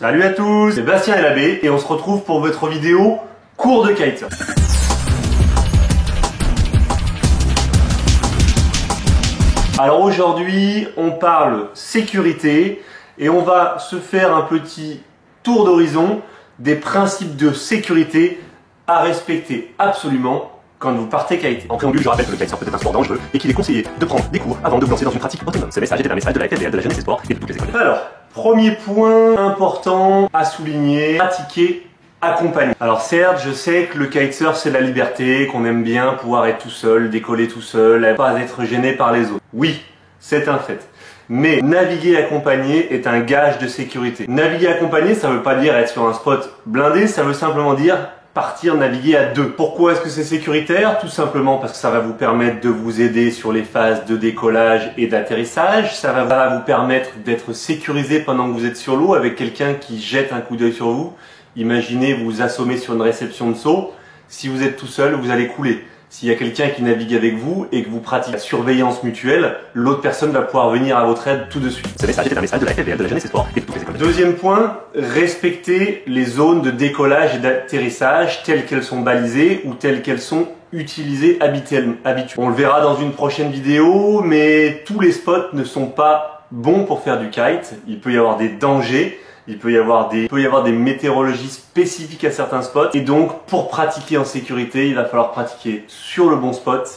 Salut à tous, c'est Bastien et l'abbé et on se retrouve pour votre vidéo cours de kitesurf. Alors aujourd'hui, on parle sécurité et on va se faire un petit tour d'horizon des principes de sécurité à respecter absolument quand vous partez kiter. En préambule, je rappelle que le kitesurf peut être un sport dangereux et qu'il est conseillé de prendre des cours avant de vous lancer dans une pratique autonome. Ce message était un message de la FFDL, de la Jeunesse et Sport et de toutes les écoles. Alors, premier point important à souligner, pratiquer accompagné. Alors certes, je sais que le kitesurf c'est la liberté, qu'on aime bien pouvoir être tout seul, décoller tout seul, et pas être gêné par les autres. Oui, c'est un fait. Mais naviguer accompagné est un gage de sécurité. Naviguer accompagné, ça veut pas dire être sur un spot blindé, ça veut simplement dire partir naviguer à deux. Pourquoi est-ce que c'est sécuritaire? Tout simplement parce que ça va vous permettre de vous aider sur les phases de décollage et d'atterrissage. Ça va vous permettre d'être sécurisé pendant que vous êtes sur l'eau avec quelqu'un qui jette un coup d'œil sur vous. Imaginez vous assommer sur une réception de saut. Si vous êtes tout seul, vous allez couler. S'il y a quelqu'un qui navigue avec vous et que vous pratiquez la surveillance mutuelle, l'autre personne va pouvoir venir à votre aide tout de suite. Ce message était un message de la FFDL, de la Jeunesse et Sport et de toutes les écoles. Deuxième point, respecter les zones de décollage et d'atterrissage telles qu'elles sont balisées ou telles qu'elles sont utilisées habituellement. On le verra dans une prochaine vidéo, mais tous les spots ne sont pas bons pour faire du kite. Il peut y avoir des dangers. Il peut y avoir des météorologies spécifiques à certains spots. Et donc, pour pratiquer en sécurité, il va falloir pratiquer sur le bon spot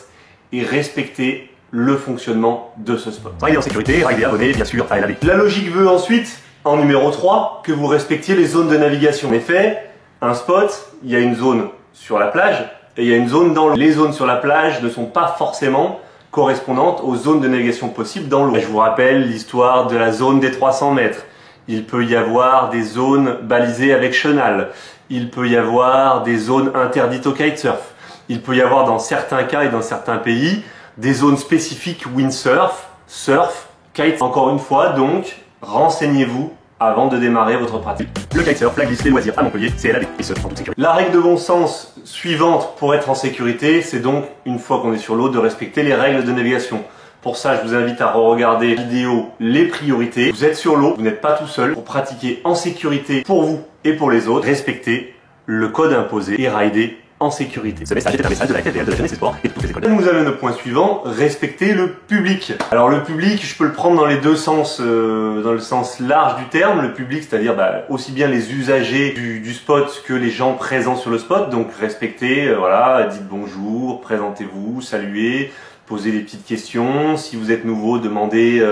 et respecter le fonctionnement de ce spot. Rider en sécurité, rider abonné, bien sûr, à LAB. La logique veut ensuite, en numéro 3, que vous respectiez les zones de navigation. En effet, un spot, il y a une zone sur la plage et il y a une zone dans l'eau. Les zones sur la plage ne sont pas forcément correspondantes aux zones de navigation possibles dans l'eau. Je vous rappelle l'histoire de la zone des 300 mètres. Il peut y avoir des zones balisées avec chenal. Il peut y avoir des zones interdites au kitesurf. Il peut y avoir dans certains cas et dans certains pays des zones spécifiques windsurf, surf, kite. Encore une fois, donc, renseignez-vous avant de démarrer votre pratique. Le kitesurf, la glisse, les loisirs à Montpellier, c'est LAB et ce, en toute sécurité. La règle de bon sens suivante pour être en sécurité, c'est donc, une fois qu'on est sur l'eau, de respecter les règles de navigation. Pour ça, je vous invite à re-regarder la vidéo Les priorités. Vous êtes sur l'eau, vous n'êtes pas tout seul. Pour pratiquer en sécurité pour vous et pour les autres, respectez le code imposé et rider en sécurité. Ce message était un message de la FFDL, de la Jeunesse et Sport et de toutes les écoles. Nous avons le point suivant, respecter le public. Alors le public, je peux le prendre dans les deux sens, dans le sens large du terme. Le public, c'est-à-dire aussi bien les usagers du spot que les gens présents sur le spot. Donc respectez, voilà, dites bonjour, présentez-vous, saluez. Posez des petites questions. Si vous êtes nouveau, demandez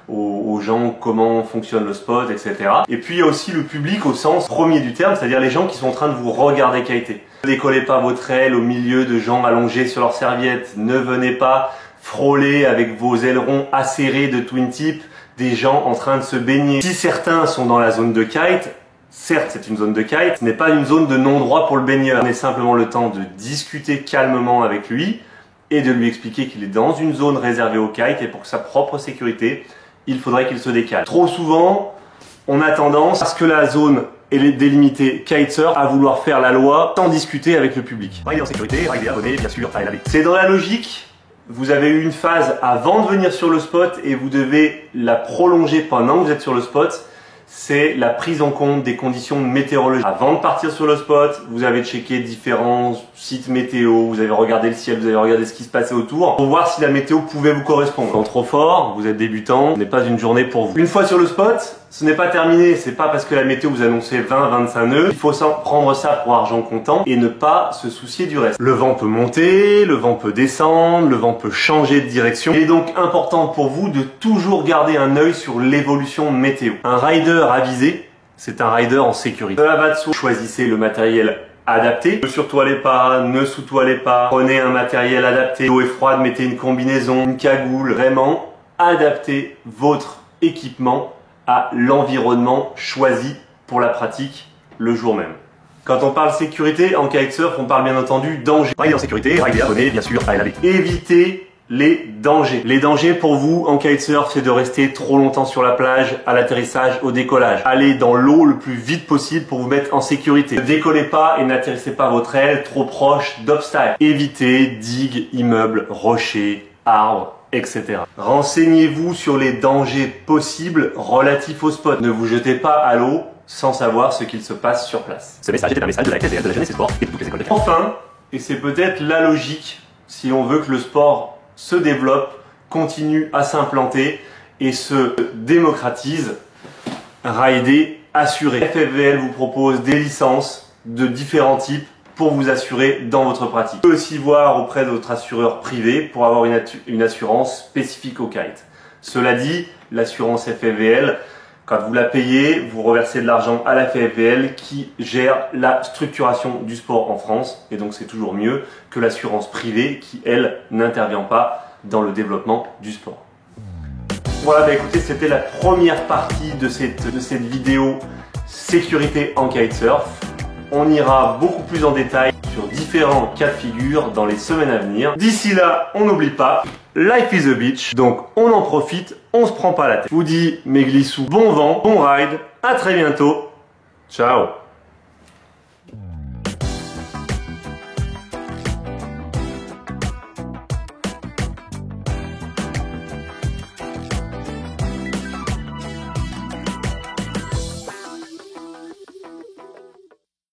aux gens comment fonctionne le spot, etc. Et puis il y a aussi le public au sens premier du terme, c'est-à-dire les gens qui sont en train de vous regarder kiter. Ne décollez pas votre aile au milieu de gens allongés sur leurs serviettes. Ne venez pas frôler avec vos ailerons acérés de twin tip des gens en train de se baigner. Si certains sont dans la zone de kite, certes c'est une zone de kite, ce n'est pas une zone de non-droit pour le baigneur. Prenez simplement le temps de discuter calmement avec lui et de lui expliquer qu'il est dans une zone réservée au kite et pour sa propre sécurité, il faudrait qu'il se décale. Trop souvent, on a tendance à ce que la zone est délimitée kitesurf à vouloir faire la loi sans discuter avec le public. Rider en sécurité, rider abonné, bien sûr, à LAB. C'est dans la logique, vous avez eu une phase avant de venir sur le spot et vous devez la prolonger pendant que vous êtes sur le spot. C'est la prise en compte des conditions météorologiques. Avant de partir sur le spot, vous avez checké différents sites météo, vous avez regardé le ciel, vous avez regardé ce qui se passait autour pour voir si la météo pouvait vous correspondre. Quand trop fort, vous êtes débutant, ce n'est pas une journée pour vous. Une fois sur le spot, ce n'est pas terminé. C'est pas parce que la météo vous annonçait 20-25 nœuds. Il faut prendre ça pour argent comptant et ne pas se soucier du reste. Le vent peut monter, le vent peut descendre, le vent peut changer de direction. Il est donc important pour vous de toujours garder un œil sur l'évolution météo. Un rider avisé, c'est un rider en sécurité. Cela va de soi. Choisissez le matériel adapté. Ne surtoilez pas, ne sous-toilez pas. Prenez un matériel adapté. L'eau est froide, mettez une combinaison, une cagoule. Vraiment, adaptez votre équipement à l'environnement choisi pour la pratique le jour même. Quand on parle sécurité en kitesurf, on parle bien entendu danger. Rider en sécurité, rider abonné, bien sûr, à LAB. Évitez les dangers. Les dangers pour vous en kitesurf, c'est de rester trop longtemps sur la plage, à l'atterrissage, au décollage. Allez dans l'eau le plus vite possible pour vous mettre en sécurité. Ne décollez pas et n'atterrissez pas votre aile trop proche d'obstacles. Évitez digues, immeubles, rochers, arbres, etc. Renseignez-vous sur les dangers possibles relatifs au spot. Ne vous jetez pas à l'eau sans savoir ce qu'il se passe sur place. Ce message était un message de la FFVL, de la jeunesse et sport et de toutes les écoles de kite. Enfin, et c'est peut-être la logique, si on veut que le sport se développe, continue à s'implanter et se démocratise, Rider Assuré. FFVL vous propose des licences de différents types pour vous assurer dans votre pratique. Vous pouvez aussi voir auprès de votre assureur privé pour avoir une assurance spécifique au kite. Cela dit, l'assurance FFVL, quand vous la payez, vous reversez de l'argent à la FFVL qui gère la structuration du sport en France. Et donc c'est toujours mieux que l'assurance privée qui, elle, n'intervient pas dans le développement du sport. Voilà, bah écoutez, c'était la première partie de cette vidéo sécurité en kitesurf. On ira beaucoup plus en détail sur différents cas de figure dans les semaines à venir. D'ici là, on n'oublie pas, life is a beach, donc on en profite, on se prend pas la tête. Je vous dis, mes glissous, bon vent, bon ride, à très bientôt, ciao.